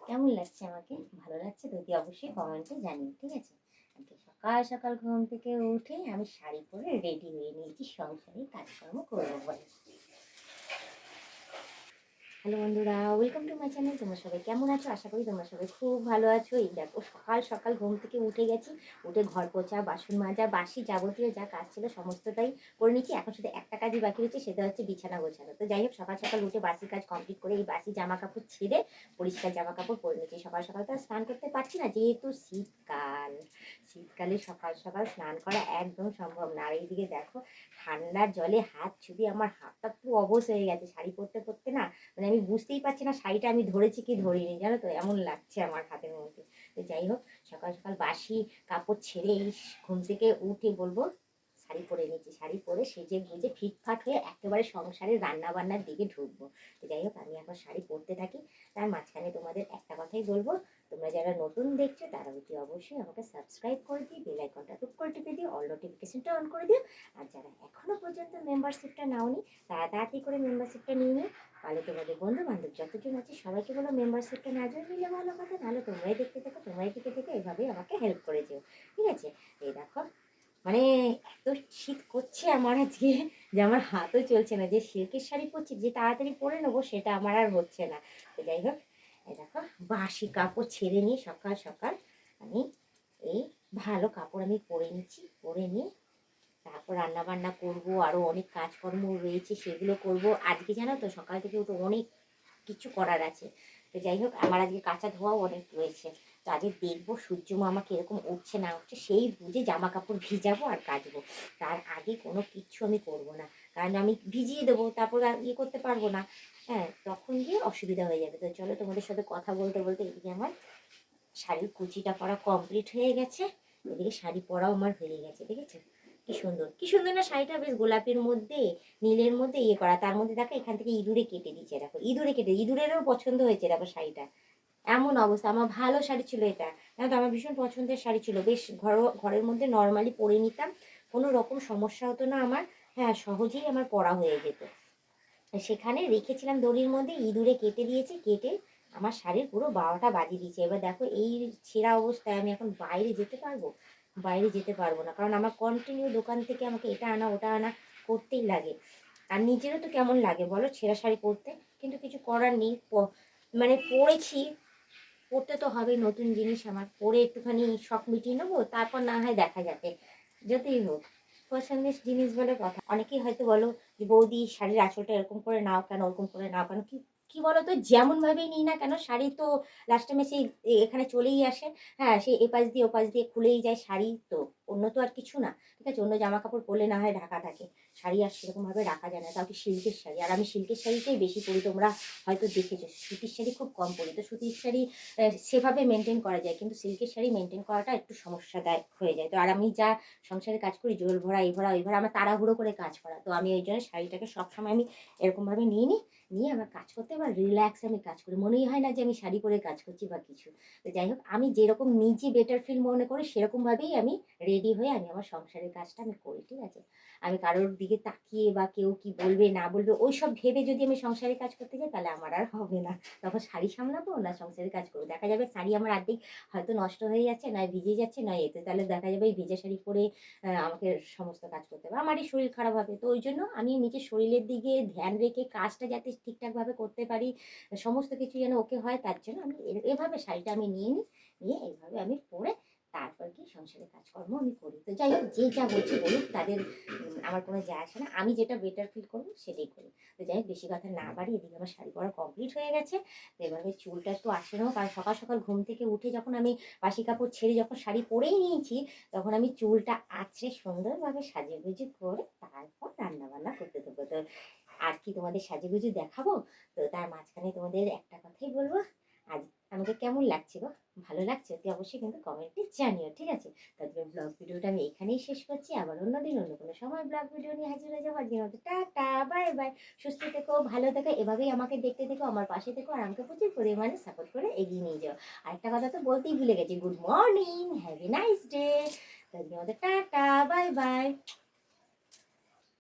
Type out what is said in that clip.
কেমন লাগছে আমাকে? ভালো লাগছে তো? তুই অবশ্যই কমেন্টে জানিও, ঠিক আছে? আজকে সকাল সকাল ঘুম থেকে উঠে আমি শাড়ি পরে রেডি হয়ে নিয়েছি সংসারে কাজকর্ম করবো বলে। হ্যালো বন্ধুরা, ওয়েলকাম টু মাই চ্যানেল। তোমরা সবাই কেমন আছো? আশা করি তোমরা সবাই খুব ভালো আছো। এই দেখো সকাল সকাল ঘুম থেকে উঠে গেছি, উঠে ঘর পোছা, বাসন মাজা, বাসি যাবতীয় যা কাজ ছিল সমস্তটাই করে নিচ্ছি। এখন শুধু একটা কাজই বাকি রয়েছে, সেটা হচ্ছে বিছানা গোছানো। তো যাই হোক, সকাল সকাল উঠে বাসি কাজ কমপ্লিট করে এই বাসি জামা কাপড় ছেড়ে পরিষ্কার জামা কাপড় পরে নিচ্ছি। সকাল সকাল তো আর স্নান করতে পারছি না, যেহেতু শীতকাল। শীতকালে সকাল সকাল স্নান করা একদম সম্ভব না। আর এইদিকে দেখো ঠান্ডার জলে হাত ছুঁয়ে আমার হাতটা পুরো অবশ হয়ে গেছে শাড়ি পরতে পরতে না। মানে আমি বুঝতেই পারছি না শাড়িটা আমি ধরেছি কি ধরিনি, জানো তো, এমন লাগছে আমার হাতের মধ্যে। তো যাই হোক, সকাল সকাল বাসি কাপড় ছেড়ে এই ঘুম থেকে উঠে বলবো শাড়ি পরে নিচ্ছি। শাড়ি পরে সেজে গুজে ফিটফাট হয়ে একেবারে সংসারের রান্না বান্নার দিকে ঢুকবো। তো যাই হোক, আমি এখন শাড়ি পরতে থাকি। তার মাঝখানে তোমাদের একটা কথাই বলবো, তোমরা যারা নতুন দেখছো তারা অতি অবশ্যই আমাকে সাবস্ক্রাইব করে দিও, বেল আইকনটা টুক করে টিপে দিও, অল নোটিফিকেশনটা অন করে দিও। আর যারা এখনো পর্যন্ত মেম্বারশিপটা নাওনি তারা তাড়াতাড়ি করে মেম্বারশিপটা নিয়ে নিও। তাহলে তোমাদের বন্ধু বান্ধব যতজন আছে সবাইকে বলো মেম্বারশিপটা না জয়েন নিলে ভালো কথা, নাহলে তোমরাই দেখতে থাকো, তোমরাই থেকে থেকে এইভাবেই আমাকে হেল্প করে যেও, ঠিক আছে? এই দেখো, মানে এত শীত করছে আমার আজকে যে আমার হাতও চলছে না। যে সিল্কের শাড়ি পরছি, যে তাড়াতাড়ি পরে নেবো, সেটা আমার আর হচ্ছে না। তো যাই হোক, এই দেখো বাসি কাপড় ছেড়ে নিয়ে সকাল সকাল আমি এই ভালো কাপড় আমি পরে নিচ্ছি। পরে নিয়ে তারপর রান্না বান্না করবো, আরো অনেক কাজকর্ম রয়েছে সেগুলো করব। আজকে জানো তো সকাল থেকে উঠে অনেক কিছু করার আছে। তো যাই হোক, আমার আজকে কাঁচা ধোয়াও অনেক রয়েছে। তো আজকে দেখবো সূর্য মামা কিরকম উঠছে না উঠছে, সেই বুঝে জামা কাপড় ভিজাবো আর কাচবো। তার আগে কোনো কিচ্ছু আমি করবো না, কারণ আমি ভিজিয়ে দেবো তারপর আর ইয়ে করতে পারবো না। হ্যাঁ, তখন গিয়ে অসুবিধা হয়ে যাবে। তো চলো, তোমাদের সাথে কথা বলতে বলতে এদিকে আমার শাড়ির কুচিটা করা কমপ্লিট হয়ে গেছে। এদিকে শাড়ি পরাও আমার হয়ে গেছে, দেখেছো কি সুন্দর, কি সুন্দর না শাড়িটা? বেশ গোলাপের মধ্যে নীলের মধ্যে ইয়ে করা, তার মধ্যে দেখো এখান থেকে ইঁদুরে কেটে দিচ্ছে। দেখো ইঁদুরে কেটে, ইঁদুরেরও পছন্দ হয়েছে দেখো শাড়িটা। এমন অবস্থা, আমার ভালো শাড়ি ছিল এটা, জানো তো, আমার ভীষণ পছন্দের শাড়ি ছিল। বেশ ঘরের মধ্যে নর্মালি পরে নিতাম, কোনো রকম সমস্যা হতো না আমার। হ্যাঁ, সহজেই আমার পরা হয়ে যেত। সেখানে রেখেছিলাম দড়ির মধ্যে, ইঁদুরে কেটে দিয়েছে, কেটে আমার শাড়ির পুরো 12টা বাজিয়ে দিয়েছে। এবার দেখো এই ছেঁড়া অবস্থায় আমি এখন বাইরে যেতে পারবো? বাইরে যেতে পারবো না, কারণ আমার কন্টিনিউ দোকান থেকে আমাকে এটা আনা ওটা আনা করতেই লাগে। আর নিজেরও তো কেমন লাগে বলো ছেঁড়া শাড়ি পরতে, কিন্তু কিছু করার নেই। মানে পরেছি, পরতে তো হবে, নতুন জিনিস আমার পরে একটুখানি শখ মিটিয়ে নেবো, তারপর না হয় দেখা যাবে। যতই হোক, পছন্দের জিনিস বলে কথা। অনেকেই হয়তো বলো যে বৌদি শাড়ির আঁচলটা এরকম করে নাও কেন, ওরকম করে নাও কেন। কি কি বলো তো, যেমন ভাবেই নিই না কেন শাড়ি তো লাস্ট টাইমে সেই এখানে চলেই আসে। হ্যাঁ, সেই এপাশ দিয়ে ওপাশ দিয়ে খুলেই যায় শাড়ি তো, অন্য তো আর কিছু না। ঠিক আছে, অন্য জামা কাপড় পরলে না হয় ঢাকা থাকে, শাড়ি আর সেরকমভাবে রাখা যায় না। তাও কি সিল্কের শাড়ি, আর আমি সিল্কের শাড়িটাই বেশি পরি। তোমরা হয়তো দেখেছো সুতির শাড়ি খুব কম পরি। তো সুতির শাড়ি সেভাবে মেনটেন করা যায়, কিন্তু সিল্কের শাড়ি মেনটেন করাটা একটু সমস্যাদায়ক হয়ে যায়। তো আর আমি যা সংসারে কাজ করি, জল ভরা এই ভরা ওই ভরা, আমার তাড়াহুড়ো করে কাজ করা, তো আমি ওই জন্য শাড়িটাকে সবসময় আমি এরকমভাবে নিয়ে নিই। নিয়ে আমার কাজ করতে আবার রিল্যাক্সে আমি কাজ করি, মনেই হয় না যে আমি শাড়ি পরে কাজ করছি বা কিছু। তো যাই হোক, আমি যেরকম নিজে বেটার ফিল মনে করি সেরকমভাবেই আমি রেডি হয়ে আমি আমার সংসারের কাজটা আমি করি, ঠিক আছে? আমি কারোর দিকে তাকিয়ে বা কেউ কি বলবে না বলবে ওই সব ভেবে যদি আমি সংসারের কাজ করতে যাই, তাহলে আমার আর হবে না। তখন শাড়ি সামলাবো না সংসারের কাজ করবো, দেখা যাবে শাড়ি আমার অর্ধেক হয়তো নষ্ট হয়ে যাচ্ছে, নয় ভিজে যাচ্ছে, নয় এতে, তাহলে দেখা যাবে এই ভেজা শাড়ি পরে আমাকে সমস্ত কাজ করতে হবে, আমারই শরীর খারাপ হবে। তো ওই জন্য আমি নিজের শরীরের দিকে ধ্যান রেখে কাজটা যাতে ঠিকঠাকভাবে করতে পারি, সমস্ত কিছু যেন ওকে হয়, তার জন্য আমি এভাবে শাড়িটা আমি নিয়ে নিই। নিয়ে এইভাবে আমি পরে তারপর কি সংসারের কাজকর্ম আমি করি। তো যাই হোক, যে যা বলছে বলুক, তাদের আমার কোনো যায় আসে না, আমি যেটা বেটার ফিল করবো সেটাই করি। তো যাই হোক, বেশি কথা না বাড়ি, এদিকে আমার শাড়ি পরা কমপ্লিট হয়ে গেছে। তো এভাবে চুলটা একটু আসে নেবো, কারণ সকাল সকাল ঘুম থেকে উঠে যখন আমি বাসি কাপড় ছেড়ে যখন শাড়ি পরেই নিয়েছি, তখন আমি চুলটা আঁচড়ে সুন্দরভাবে সাজিয়ে গুজিয়ে করে তারপর রান্না বান্না করতে দেবো। তো আর কি তোমাদের সাজুগুজু দেখাবো? তো তার মাঝখানে তোমাদের একটা কথাই বলবো, আজ আমাকে কেমন লাগছে গো? ভালো লাগছে? তুই অবশ্যই কিন্তু কমেন্টে জানিও, ঠিক আছে? তারপরে ব্লগ ভিডিওটা আমি এখানেই শেষ করছি। আবার অন্যদিন অন্য কোনো সময় ব্লগ ভিডিও নিয়ে হাজির হয়ে যাবো। আজকের মতো টাটা, বাই বাই। সুস্থ থেকো, ভালো থেকো, এভাবেই আমাকে দেখতে থেকো, আমার পাশে থেকো, আর আমাকে প্রচুর পরিমাণে সাপোর্ট করে এগিয়ে নিয়ে যাও। আরেকটা কথা তো বলতেই ভুলে গেছি, good morning, have a nice day. তো আজকের মতো টাটা, বাই বাই।